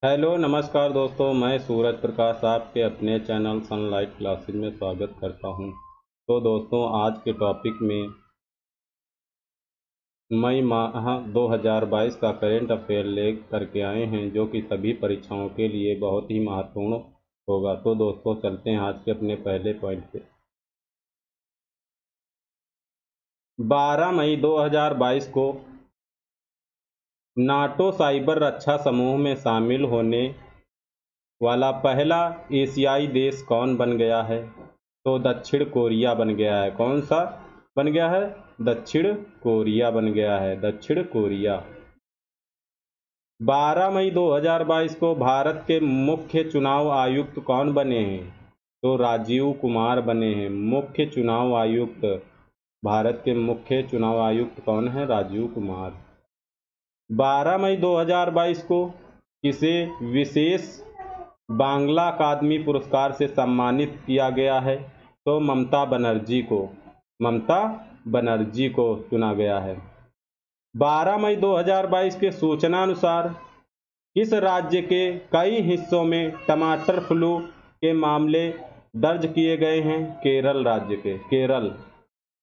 Hello नमस्कार दोस्तों, मैं सूरज प्रकाश आपके अपने चैनल सनलाइट क्लासेज में स्वागत करता हूं। तो दोस्तों, आज के टॉपिक में मई माह 2022 का करेंट अफेयर ले करके आए हैं, जो कि सभी परीक्षाओं के लिए बहुत ही महत्वपूर्ण होगा। तो दोस्तों, चलते हैं आज के अपने पहले पॉइंट पे। 12 मई 2022 को नाटो साइबर रक्षा समूह में शामिल होने वाला पहला एशियाई देश कौन बन गया है? तो दक्षिण कोरिया बन गया है। कौन सा बन गया है? दक्षिण कोरिया बन गया है। दक्षिण कोरिया। 12 मई 2022 को भारत के मुख्य चुनाव आयुक्त कौन बने हैं? तो राजीव कुमार बने हैं मुख्य चुनाव आयुक्त। भारत के मुख्य चुनाव आयुक्त कौन है? राजीव कुमार। 12 मई 2022 को किसे विशेष बांग्ला अकादमी पुरस्कार से सम्मानित किया गया है? तो ममता बनर्जी को चुना गया है। 12 मई 2022 के सूचना अनुसार किस राज्य के कई हिस्सों में टमाटर फ्लू के मामले दर्ज किए गए हैं? केरल राज्य के। केरल।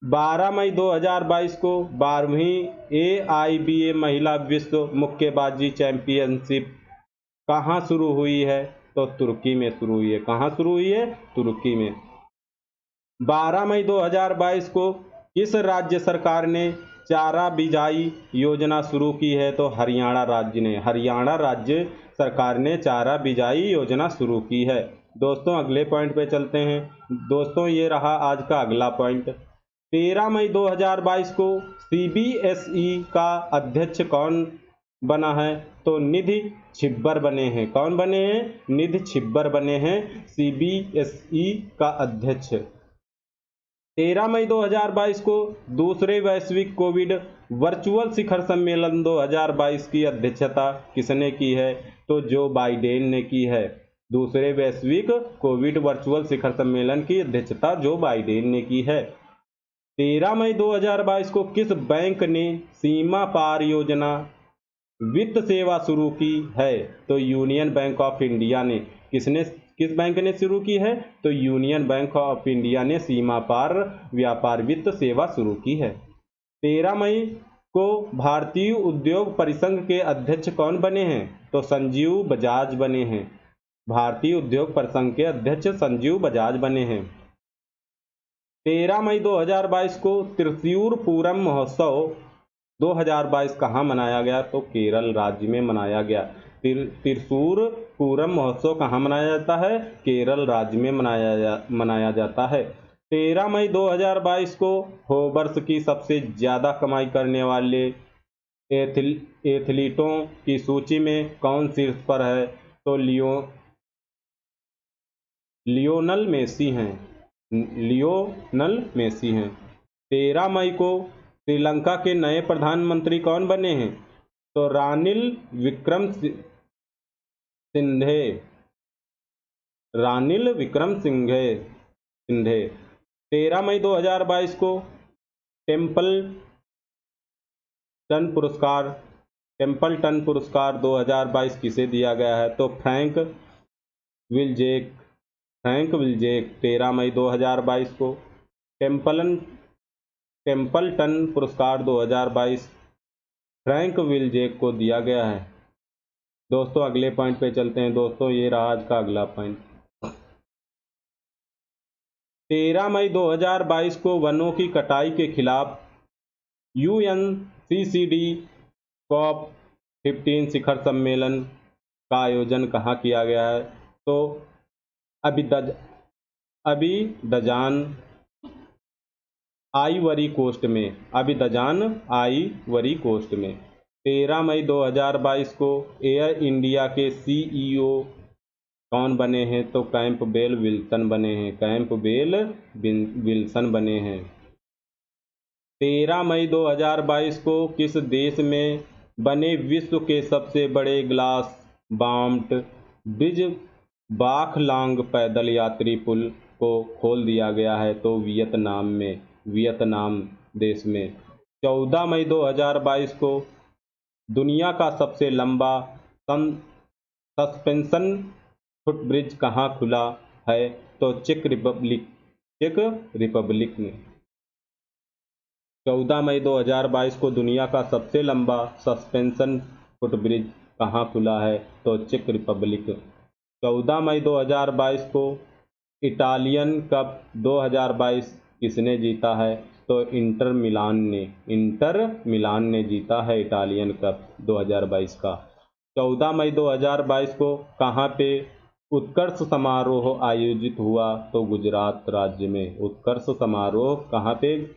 12 मई 2022 को 12वीं AIBA महिला विश्व मुक्केबाजी चैंपियनशिप कहाँ शुरू हुई है? तो तुर्की में शुरू हुई है। कहाँ शुरू हुई है? तुर्की में। 12 मई 2022 को किस राज्य सरकार ने चारा बिजाई योजना शुरू की है? तो हरियाणा राज्य ने। हरियाणा राज्य सरकार ने चारा बिजाई योजना शुरू की है। दोस्तों, अगले पॉइंट पे चलते हैं। दोस्तों, ये रहा आज का अगला पॉइंट। 13 मई 2022 को CBSE का अध्यक्ष कौन बना है? तो निधि छिब्बर बने हैं। कौन बने हैं? निधि छिब्बर बने हैं CBSE का अध्यक्ष। 13 मई 2022 को दूसरे वैश्विक कोविड वर्चुअल शिखर सम्मेलन 2022 की अध्यक्षता किसने की है? तो जो बाइडेन ने की है। दूसरे वैश्विक कोविड वर्चुअल शिखर सम्मेलन की अध्यक्षता जो बाइडेन ने की है। 13 मई 2022 को किस बैंक ने सीमा पार योजना वित्त सेवा शुरू की है? तो यूनियन बैंक ऑफ इंडिया ने। किस बैंक ने शुरू की है? तो यूनियन बैंक ऑफ इंडिया ने सीमा पार व्यापार वित्त सेवा शुरू की है। 13 मई को भारतीय उद्योग परिसंघ के अध्यक्ष कौन बने हैं? तो संजीव बजाज बने हैं। भारतीय उद्योग परिसंघ के अध्यक्ष संजीव बजाज बने हैं। 13 मई 2022 को त्रिशूर पूरम महोत्सव 2022 कहाँ मनाया गया? तो केरल राज्य में मनाया गया। त्रिशूर पूरम महोत्सव कहाँ मनाया जाता है? केरल राज्य में मनाया जाता है। 13 मई 2022 को फोर्ब्स की सबसे ज़्यादा कमाई करने वाले एथलीटों की सूची में कौन शीर्ष पर है? तो लियोनल मेसी हैं। लियोनल मेसी हैं। 13 मई को श्रीलंका के नए प्रधानमंत्री कौन बने हैं? तो सिंधे रानिल सिंधे। 13 मई 2022 को टेम्पल टन पुरस्कार 2022 किसे दिया गया है? तो फ्रैंक विल्जेक 13 मई 2022 को टेम्पलटन पुरस्कार 2022 फ्रैंक विल्जेक को दिया गया है। दोस्तों, अगले पॉइंट पे चलते हैं। दोस्तों, ये रहा आज का अगला पॉइंट। 13 मई 2022 को वनों की कटाई के खिलाफ UNCCD COP15 शिखर सम्मेलन का आयोजन कहाँ किया गया है? तो अबिदजान आइवरी कोस्ट में। 13 मई 2022 को एयर इंडिया के CEO कौन बने हैं? तो कैंपबेल विल्सन बने हैं। 13 मई 2022 को किस देश में बने विश्व के सबसे बड़े ग्लास बाउंड ब्रिज बाखलांग पैदल यात्री पुल को खोल दिया गया है? तो वियतनाम देश में। 14 मई 2022 को दुनिया का सबसे लंबा सस्पेंशन फुटब्रिज कहाँ खुला है? तो चेक रिपब्लिक में। 14 मई 2022 को दुनिया का सबसे लंबा सस्पेंशन फुटब्रिज कहाँ खुला है? तो चेक रिपब्लिक। 14 मई 2022 को इटालियन कप 2022 किसने जीता है? तो इंटर मिलान ने जीता है इटालियन कप 2022 का। 14 मई 2022 को कहाँ पे उत्कर्ष समारोह आयोजित हुआ? तो गुजरात राज्य में। उत्कर्ष समारोह कहाँ पे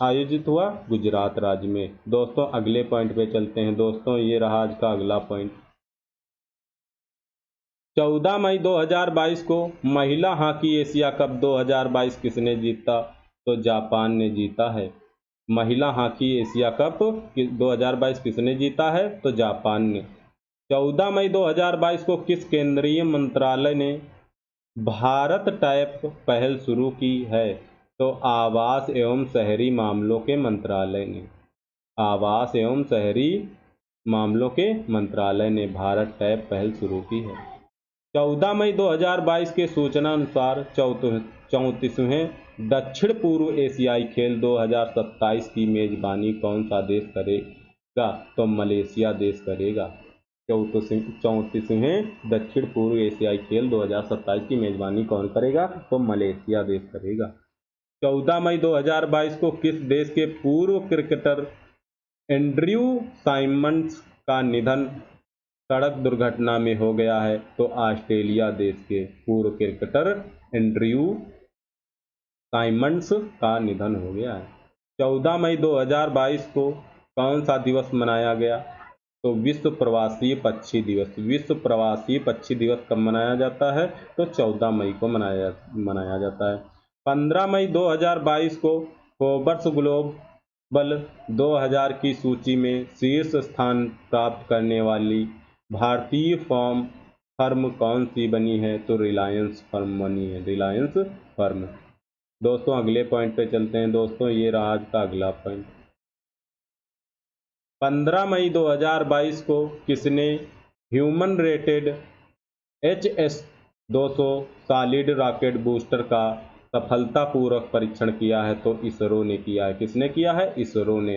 आयोजित हुआ? गुजरात राज्य में। दोस्तों अगले पॉइंट पे चलते हैं। दोस्तों ये रहा आज का अगला पॉइंट। 14 मई 2022 को महिला हॉकी एशिया कप 2022 किसने जीता? तो जापान ने जीता है। महिला हॉकी एशिया कप 2022 किसने जीता है? तो जापान ने। 14 मई 2022 को किस केंद्रीय मंत्रालय ने भारत टैप पहल शुरू की है? तो आवास एवं शहरी मामलों के मंत्रालय ने। आवास एवं शहरी मामलों के मंत्रालय ने भारत टैप पहल शुरू की है। 14 मई 2022 के सूचना अनुसार 34वें दक्षिण पूर्व एशियाई खेल 2027 की मेजबानी कौन सा देश करेगा? तो मलेशिया देश करेगा। 34वें दक्षिण पूर्व एशियाई खेल 2027 की मेजबानी कौन करेगा? तो मलेशिया देश करेगा। 14 मई 2022 को किस देश के पूर्व क्रिकेटर एंड्रयू साइमंड्स का निधन सड़क दुर्घटना में हो गया है? तो ऑस्ट्रेलिया देश के पूर्व क्रिकेटर एंड्रयू साइमंड्स का निधन हो गया है। 14 मई 2022 को कौन सा दिवस मनाया गया? तो विश्व प्रवासी पक्षी दिवस। विश्व प्रवासी पक्षी दिवस कब मनाया जाता है? तो 14 मई को मनाया जाता है। 15 मई 2022 को फोर्ब्स ग्लोबल 2000 की सूची में शीर्ष स्थान प्राप्त करने वाली भारतीय फर्म कौन सी बनी है? तो रिलायंस फर्म बनी है। रिलायंस फर्म। दोस्तों अगले पॉइंट पे चलते हैं। दोस्तों ये रहा आज का अगला पॉइंट। 15 मई 2022 को किसने human rated HS-200 solid rocket booster का सफलतापूर्वक परीक्षण किया है? तो इसरो ने किया है। किसने किया है? इसरो ने।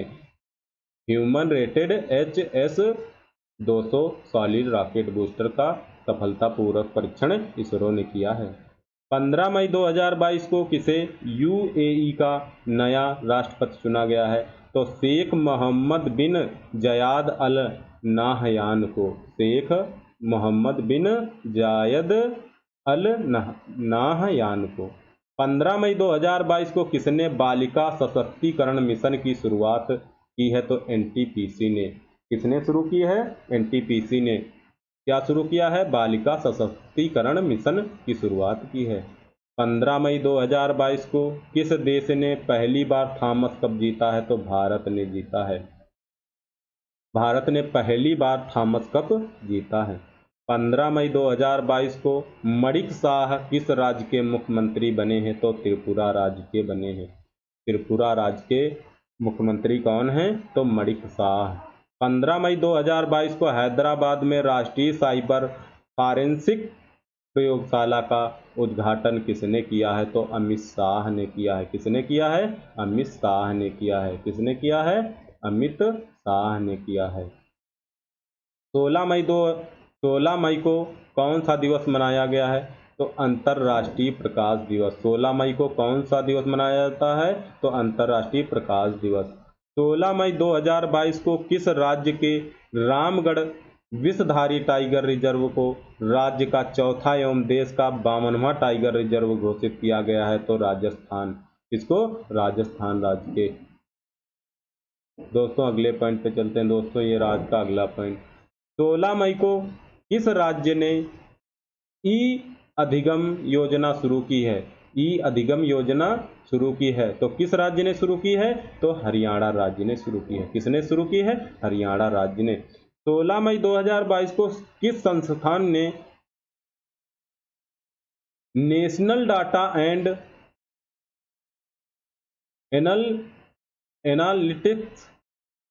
Human rated HS-200 solid rocket booster का सफलतापूर्वक परीक्षण इसरो ने किया है। 15 मई 2022 को किसे UAE का नया राष्ट्रपति चुना गया है? तो शेख मोहम्मद बिन जायद अल नाहयान को। शेख मोहम्मद बिन जायद अल नाहयान को। 15 मई 2022 को किसने बालिका सशक्तिकरण मिशन की शुरुआत की है? तो NTPC ने। किसने शुरू की है? NTPC ने। क्या शुरू किया है? बालिका सशक्तिकरण मिशन की शुरुआत की है। 15 मई 2022 को किस देश ने पहली बार थॉमस कप जीता है? तो भारत ने जीता है। भारत ने पहली बार थॉमस कप जीता है। 15 मई 2022 को मणिक शाह किस राज्य के मुख्यमंत्री बने हैं? तो त्रिपुरा राज्य के बने हैं। त्रिपुरा राज्य के मुख्यमंत्री कौन हैं? तो मणिक शाह। 15 मई 2022 को हैदराबाद में राष्ट्रीय साइबर फॉरेंसिक प्रयोगशाला का उद्घाटन किसने किया है? तो अमित शाह ने किया है। किसने किया है? अमित शाह ने किया है। किसने किया है? अमित शाह ने किया है। 16 मई को कौन सा दिवस मनाया गया है? तो अंतर्राष्ट्रीय प्रकाश दिवस। 16 मई को कौन सा दिवस मनाया जाता है? तो अंतर्राष्ट्रीय प्रकाश दिवस। 16 मई 2022 को किस राज्य के रामगढ़ विषधारी टाइगर रिजर्व को राज्य का चौथा एवं देश का 52वां टाइगर रिजर्व घोषित किया गया है? तो राजस्थान। किसको? राजस्थान राज्य के। दोस्तों अगले पॉइंट पे चलते हैं। दोस्तों ये राज्य का अगला पॉइंट। 16 मई को किस राज्य ने ई अधिगम योजना शुरू की है? ई अधिगम योजना शुरू की है। तो किस राज्य ने शुरू की है? तो हरियाणा राज्य ने शुरू की है। किसने शुरू की है? हरियाणा राज्य ने। 16 मई 2022 को किस संस्थान ने national data and analytics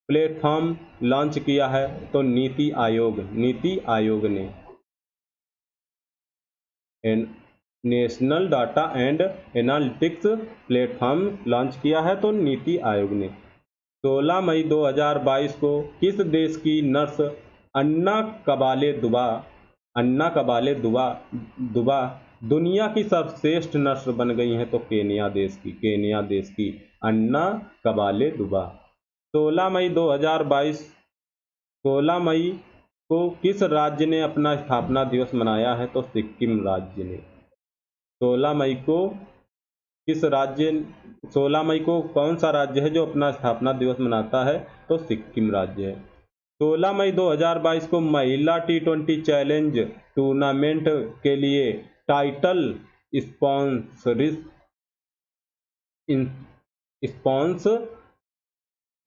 platform launch किया है? तो नीति आयोग। नीति आयोग ने। National data and analytics platform launch किया है? तो नीति आयोग ने। 16 मई 2022 को किस देश की नर्स अन्ना कबाले दुबा दुनिया की सर्वश्रेष्ठ नर्स बन गई हैं? तो केन्या देश की अन्ना कबाले दुबा। 16 मई 2022 16 मई को किस राज्य ने अपना स्थापना दिवस मनाया है? तो सिक्किम राज्य ने। 16 मई को 16 मई को कौन सा राज्य है जो अपना स्थापना दिवस मनाता है? तो सिक्किम राज्य है। 16 मई 2022 को महिला T20 चैलेंज टूर्नामेंट के लिए टाइटल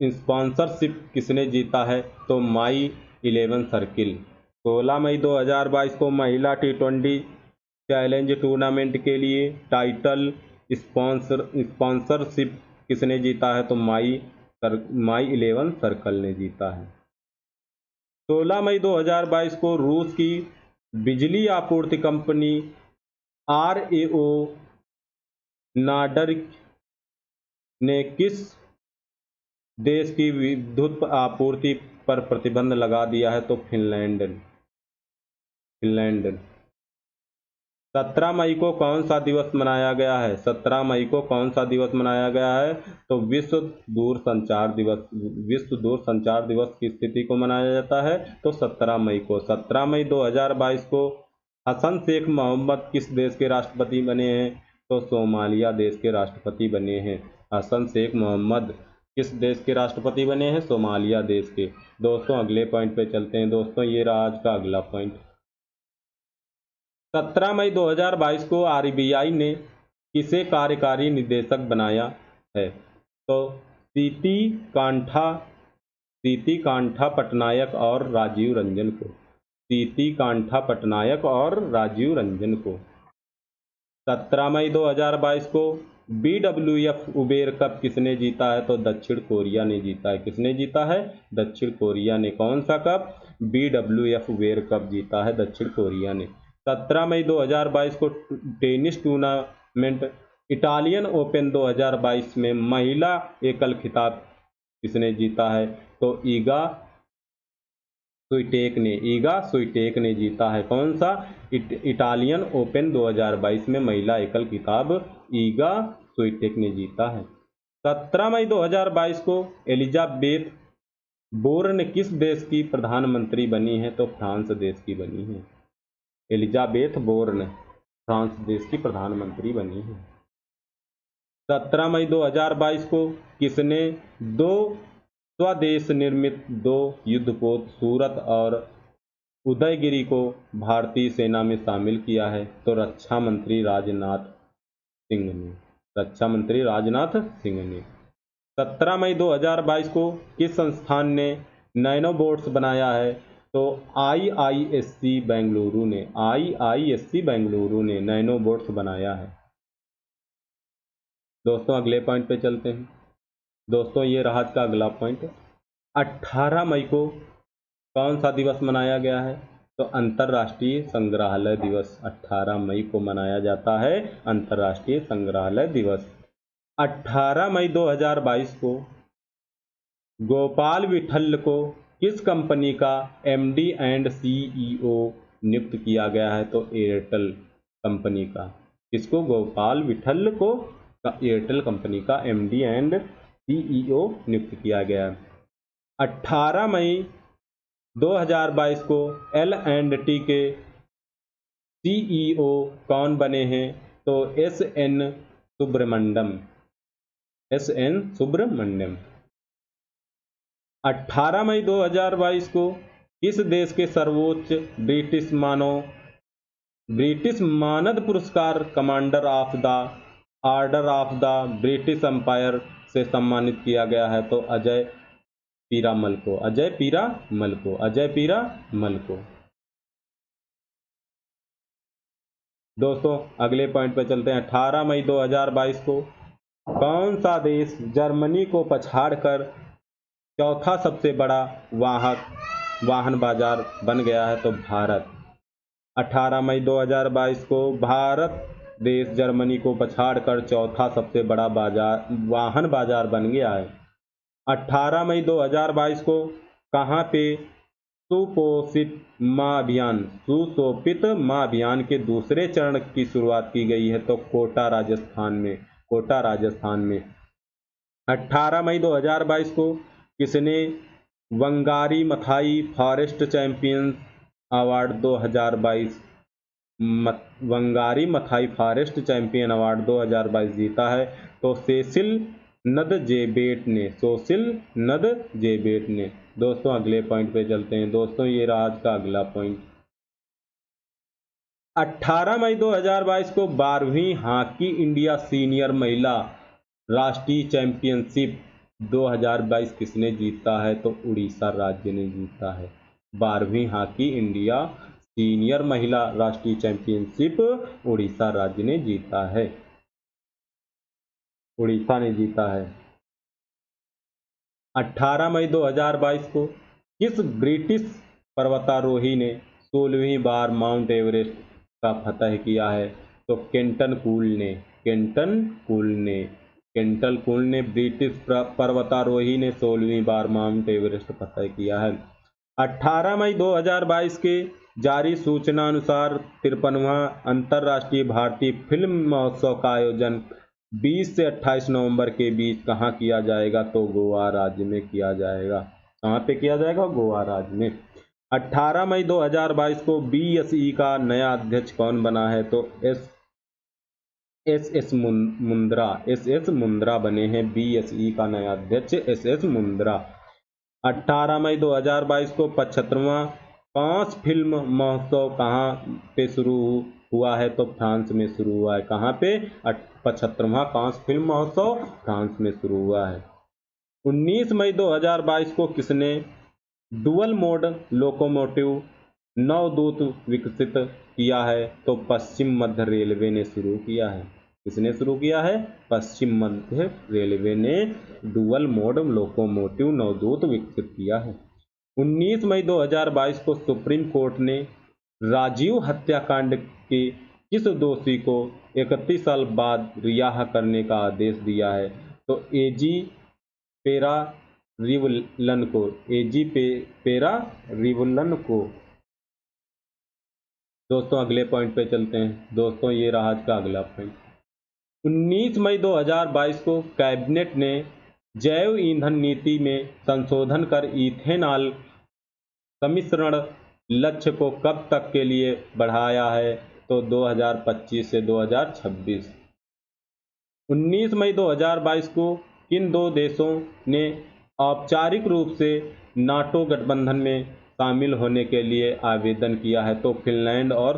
स्पॉन्सरशिप किसने जीता है? तो माई 11 सर्किल। 16 मई 2022 को महिला T20 चैलेंज टूर्नामेंट के लिए टाइटल स्पॉन्सरशिप किसने जीता है? तो माई 11 सर्कल ने जीता है। 16 मई 2022 को रूस की बिजली आपूर्ति कंपनी RAO नार्डिक ने किस देश की विद्युत आपूर्ति पर प्रतिबंध लगा दिया है? तो फिनलैंड। 17 मई को कौन सा दिवस मनाया गया है? 17 मई को कौन सा दिवस मनाया गया है? तो विश्व दूरसंचार दिवस की स्थिति को मनाया जाता है। तो 17 मई को। 17 मई 2022 को हसन शेख मोहम्मद किस देश के राष्ट्रपति बने हैं? तो सोमालिया देश के राष्ट्रपति बने हैं। हसन शेख मोहम्मद किस देश के राष्ट्रपति बने हैं? सोमालिया देश के। दोस्तों अगले पॉइंट पे चलते हैं। दोस्तों ये रहा आज का अगला पॉइंट। 17 मई 2022 को RBI ने किसे कार्यकारी निदेशक बनाया है? तो सीती कांठा पटनायक और राजीव रंजन को। 17 मई 2022 को BWF उबेर कप किसने जीता है? तो दक्षिण कोरिया ने जीता है। किसने जीता है? दक्षिण कोरिया ने। कौन सा कप? BWF उबेर कप जीता है दक्षिण कोरिया ने। 17 मई 2022 को टेनिस टूर्नामेंट इटालियन ओपन 2022 में महिला एकल खिताब किसने जीता है? तो ईगा स्विटेक ने जीता है। कौन सा? इटालियन ओपन 2022 में महिला एकल खिताब ईगा स्विटेक ने जीता है। 17 मई 2022 को एलिजाबेथ बोर्न किस देश की प्रधानमंत्री बनी है? तो फ्रांस देश की बनी है। एलिजाबेथ बोर्न फ्रांस देश की प्रधानमंत्री बनी है। 17 मई 2022 को किसने दो स्वदेश निर्मित 2 युद्धपोत सूरत और उदयगिरी को भारतीय सेना में शामिल किया है? तो रक्षा मंत्री राजनाथ सिंह ने। 17 मई 2022 को किस संस्थान ने नैनो बोट्स बनाया है? तो IISc बेंगलुरु ने नैनो बोट्स बनाया है। दोस्तों अगले पॉइंट पे चलते हैं। दोस्तों ये रहा आज का अगला पॉइंट। 18 मई को कौन सा दिवस मनाया गया है? तो अंतर्राष्ट्रीय संग्रहालय दिवस। 18 मई को मनाया जाता है अंतर्राष्ट्रीय संग्रहालय दिवस। 18 मई 2022 को गोपाल विठल को किस कंपनी का MD एंड CEO नियुक्त किया गया है? तो एयरटेल कंपनी का। किसको? गोपाल विठल को एयरटेल कंपनी का MD एंड CEO नियुक्त किया गया। 18 मई 2022 को L&T के CEO कौन बने हैं? तो SN सुब्रमण्यम। 18 मई 2022 को किस देश के सर्वोच्च ब्रिटिश मानद पुरस्कार commander of the order of the British empire से सम्मानित किया गया है? तो अजय पीरामल को। दोस्तों अगले पॉइंट पर चलते हैं। 18 मई 2022 को कौन सा देश जर्मनी को पछाड़कर चौथा सबसे बड़ा वाहन बाजार बन गया है? तो भारत। 18 मई 2022 को भारत देश जर्मनी को पछाड़कर चौथा सबसे बड़ा वाहन बाजार बन गया है। 18 मई 2022 को कहाँ पे सुपोषित माँ अभियान के दूसरे चरण की शुरुआत की गई है? तो कोटा राजस्थान में। 18 मई 2022 को किसने Wangari Maathai forest champions award 2022 Wangari Maathai forest champion award 2022 जीता है? तो सेसिल नदजेबेट ने। दोस्तों अगले पॉइंट पे चलते हैं। दोस्तों ये रहा आज का अगला पॉइंट। 18 मई 2022 को 12वीं हॉकी इंडिया सीनियर महिला राष्ट्रीय चैंपियनशिप 2022 किसने जीता है? तो उड़ीसा राज्य ने जीता है। 12वीं हॉकी इंडिया सीनियर महिला राष्ट्रीय चैंपियनशिप उड़ीसा राज्य ने जीता है। उड़ीसा ने जीता है। 18 मई 2022 को किस ब्रिटिश पर्वतारोही ने 16वीं बार माउंट एवरेस्ट का फतह किया है? तो केंटन कूल ने ब्रिटिश पर्वतारोही ने 16वीं बार माउंट एवरेस्ट फतह किया है। 18 मई 2022 के जारी सूचना अनुसार 53वां अंतर्राष्ट्रीय भारतीय फिल्म महोत्सव का आयोजन 20 से 28 नवंबर के बीच कहाँ किया जाएगा? तो गोवा राज्य में किया जाएगा। कहाँ पे किया जाएगा? गोवा राज्य में। 18 मई 2022 को BSE का नया अध्यक्ष कौन बना है? तो SS मुंद्रा बने हैं BSE का नया अध्यक्ष SS मुंद्रा। 18 मई 2022 को 75वां कांस फिल्म महोत्सव कहाँ पे शुरू हुआ है? तो फ्रांस में शुरू हुआ है। कहाँ पे? 75वां कांस फिल्म महोत्सव फ्रांस में शुरू हुआ है। 19 मई 2022 को किसने डुअल मोड लोकोमोटिव नवदूत विकसित किया है? तो पश्चिम मध्य रेलवे ने शुरू किया है। किसने शुरू किया है? पश्चिम मध्य रेलवे ने डुअल मोड लोकोमोटिव नवदूत विकसित किया है। 19 मई 2022 को सुप्रीम कोर्ट ने राजीव हत्याकांड के किस दोषी को 31 साल बाद रिहा करने का आदेश दिया है? तो एजी पेरा रिवलन को। दोस्तों अगले पॉइंट पे चलते हैं। दोस्तों ये रहा आज का अगला पॉइंट। 19 मई 2022 को कैबिनेट ने जैव ईंधन नीति में संशोधन कर इथेनॉल सम्मिश्रण लक्ष्य को कब तक के लिए बढ़ाया है? तो 2025 से 2026। 19 मई 2022 को किन दो देशों ने औपचारिक रूप से नाटो गठबंधन में शामिल होने के लिए आवेदन किया है? तो फिनलैंड और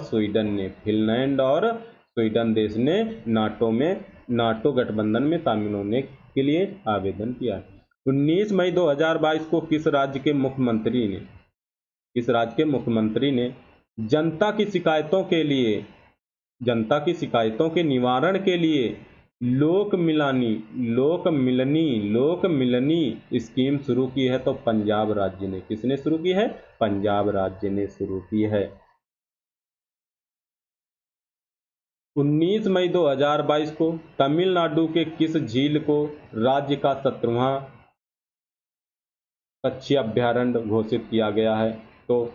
स्वीडन देश ने नाटो गठबंधन में शामिल होने के लिए आवेदन किया है। 19 मई 2022 को किस राज्य के मुख्यमंत्री ने जनता की शिकायतों के निवारण के लिए लोक मिलनी स्कीम शुरू की है? तो पंजाब राज्य ने। किसने शुरू की है? पंजाब राज्य ने शुरू की है। 19 मई 2022 को तमिलनाडु के किस झील को राज्य का 17वां पक्षी अभ्यारण्य घोषित किया गया है? तो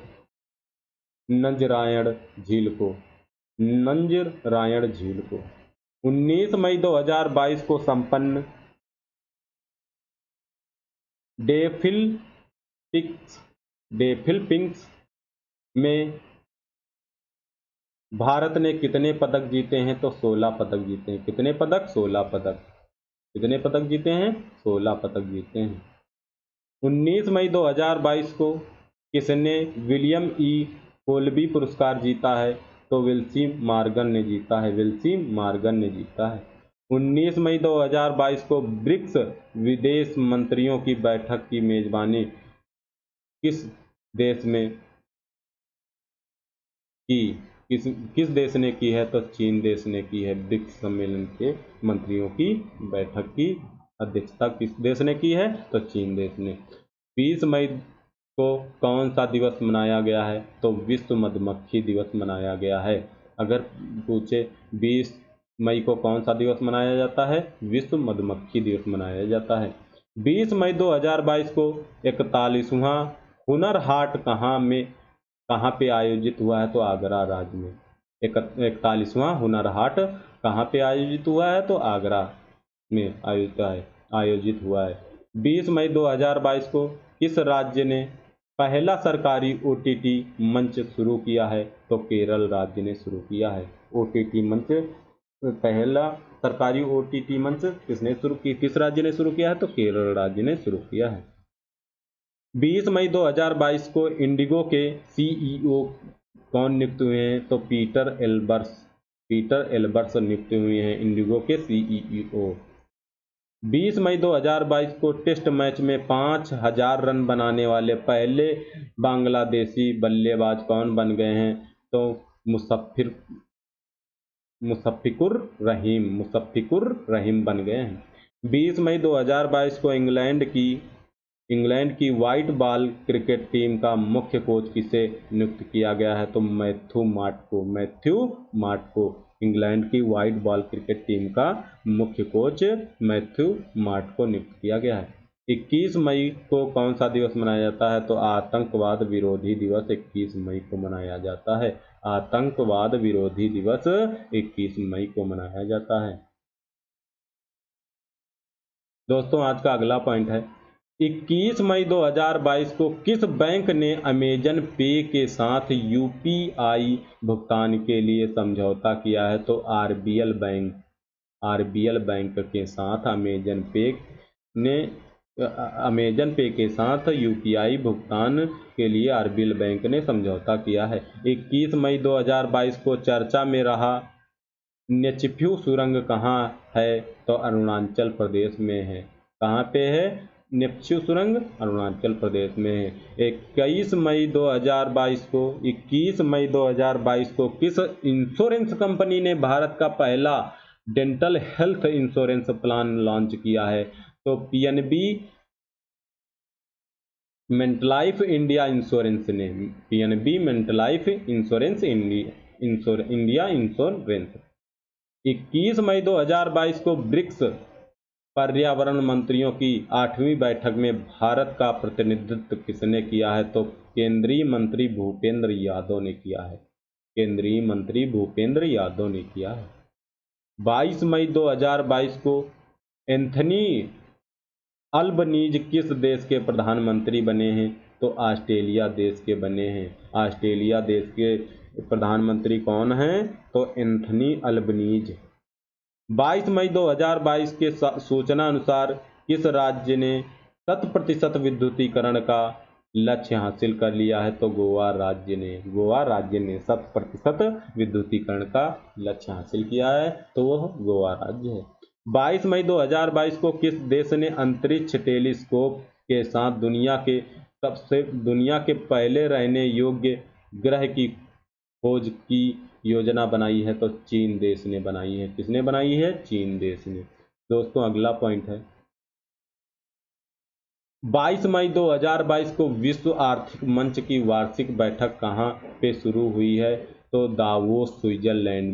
नंजरायण झील को। 19 मई 2022 को संपन्न डेफिलिपिंक्स में भारत ने कितने पदक जीते हैं? तो 16 पदक जीते हैं। कितने पदक? 16 पदक। कितने पदक जीते हैं? 16 पदक जीते हैं। 19 मई 2022 को किसने विलियम ई कोल्बी पुरस्कार जीता है? तो विल्सी मॉर्गन ने जीता है। 19 मई 2022 को ब्रिक्स विदेश मंत्रियों की बैठक की मेजबानी किस देश ने की है? तो चीन देश ने की है। ब्रिक्स सम्मेलन के मंत्रियों की बैठक की अध्यक्षता किस देश ने की है? तो चीन देश ने। 20 मई को कौन सा दिवस मनाया गया है? तो विश्व मधुमक्खी दिवस मनाया गया है। अगर पूछे 20 मई को कौन सा दिवस मनाया जाता है? विश्व मधुमक्खी दिवस मनाया जाता है। 20 मई 2022 को 41वां हुनर हाट कहाँ पे आयोजित हुआ है? तो आगरा राज्य में। 41वां हुनर हाट कहाँ पे आयोजित हुआ है? तो आगरा में आयोजित हुआ है। 20 मई 2022 को किस राज्य ने पहला सरकारी OTT मंच शुरू किया है? तो केरल राज्य ने शुरू किया है। OTT मंच, पहला सरकारी OTT मंच किस राज्य ने शुरू किया है? तो केरल राज्य ने शुरू किया है। 20 मई 2022 को इंडिगो के CEO कौन नियुक्त हुए हैं? तो पीटर एल्बर्स नियुक्त हुए हैं इंडिगो के CEO। 20 मई 2022 को टेस्ट मैच में 5000 रन बनाने वाले पहले बांग्लादेशी बल्लेबाज कौन बन गए हैं? तो मुशफ़िकुर रहीम बन गए हैं। 20 मई 2022 को इंग्लैंड की व्हाइट बॉल क्रिकेट टीम का मुख्य कोच किसे नियुक्त किया गया है? तो मैथ्यू मार्ट को इंग्लैंड की व्हाइट बॉल क्रिकेट टीम का मुख्य कोच मैथ्यू मार्ट को नियुक्त किया गया है। 21 मई को कौन सा दिवस मनाया जाता है? तो आतंकवाद विरोधी दिवस 21 मई को मनाया जाता है। आतंकवाद विरोधी दिवस 21 मई को मनाया जाता है। दोस्तों आज का अगला पॉइंट है, 21 मई 2022 को किस बैंक ने अमेजन पे के साथ UPI भुगतान के लिए समझौता किया है? तो आरबीएल बैंक के साथ अमेजन पे के साथ UPI भुगतान के लिए आरबीएल बैंक ने समझौता किया है। 21 मई 2022 को चर्चा में रहा नेचफ्यू सुरंग कहाँ है? तो अरुणाचल प्रदेश में है। कहाँ पे है? नेचफ्यू सुरंग अरुणाचल प्रदेश में है। 21 मई 2022 को किस इंश्योरेंस कंपनी ने भारत का पहला dental health insurance plan launch किया है? तो PNB मेंटलाइफ इंडिया इंश्योरेंस ने। PNB MetLife insurance India insurance. 21 मई 2022 को ब्रिक्स पर्यावरण मंत्रियों की 8वीं बैठक में भारत का प्रतिनिधित्व किसने किया है? तो केंद्रीय मंत्री भूपेंद्र यादव ने किया है। 22 मई 2022 को एंथनी अल्बनीज किस देश के प्रधानमंत्री बने हैं? तो ऑस्ट्रेलिया देश के बने हैं। ऑस्ट्रेलिया देश के प्रधानमंत्री कौन हैं? तो एंथनी अल्बनीज। 22 मई 2022 के सूचना अनुसार किस राज्य ने 100% विद्युतीकरण का लक्ष्य हासिल कर लिया है? तो गोवा राज्य ने 100% विद्युतीकरण का लक्ष्य हासिल किया है, तो वह गोवा राज्य है। 22 मई 2022 को किस देश ने अंतरिक्ष टेलीस्कोप के साथ दुनिया के पहले रहने योग्य ग्रह की खोज की योजना बनाई है? तो चीन देश ने बनाई है। किसने बनाई है? चीन देश ने। दोस्तों अगला पॉइंट है, 22 मई 2022 को विश्व आर्थिक मंच की वार्षिक बैठक कहाँ पे शुरू हुई है? तो दावोस स्विट्जरलैंड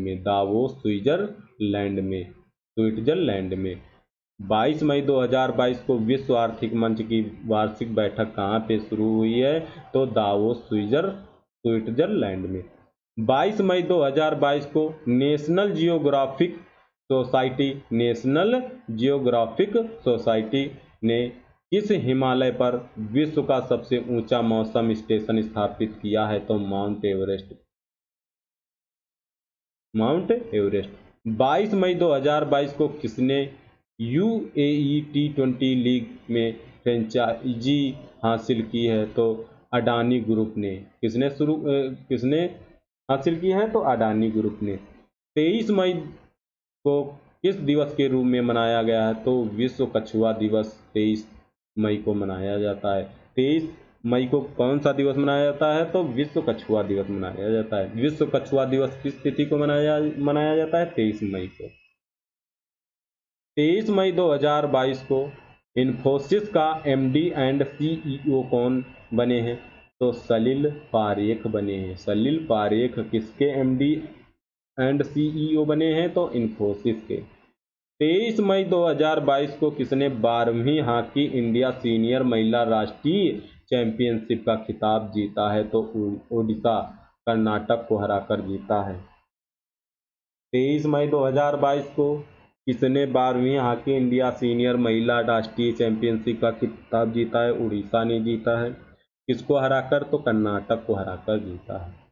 में। 22 मई 2022 को विश्व आर्थिक मंच की वार्षिक बैठक कहाँ पे शुरू हुई है? तो दावोस स्विट्जरलैंड में। 22 मई 2022 को नेशनल जियोग्राफिक सोसाइटी ने किस हिमालय पर विश्व का सबसे ऊंचा मौसम स्टेशन स्थापित किया है? तो माउंट एवरेस्ट। 22 मई 2022 को किसने UAE T20 लीग में फ्रेंचाइजी हासिल की है? तो अडानी ग्रुप ने। किसने हासिल की है? तो अडानी ग्रुप ने। 23 मई को किस दिवस के रूप में मनाया गया है? तो विश्व कछुआ दिवस 23 मई को मनाया जाता है। 23 मई को कौन सा दिवस मनाया जाता है? तो विश्व कछुआ दिवस मनाया जाता है। विश्व कछुआ दिवस किस तिथि को मनाया जाता है? 23 मई को। 23 मई 2022 को इन्फोसिस का एमडी एंड सीईओ कौन बने हैं? तो सलिल पारेख बने हैं। सलिल पारेख किसके एमडी एंड सीईओ बने हैं? तो इन्फोसिस के। 23 मई 2022 को किसने 12वीं हॉकी इंडिया सीनियर महिला राष्ट्रीय चैंपियनशिप का खिताब जीता है? तो ओडिशा कर्नाटक को हराकर जीता है। 23 मई 2022 को किसने 12वीं हॉकी इंडिया सीनियर महिला राष्ट्रीय चैंपियनशिप का खिताब जीता है? उड़ीसा ने जीता है। किसको हराकर? तो कर्नाटक को हराकर जीता है।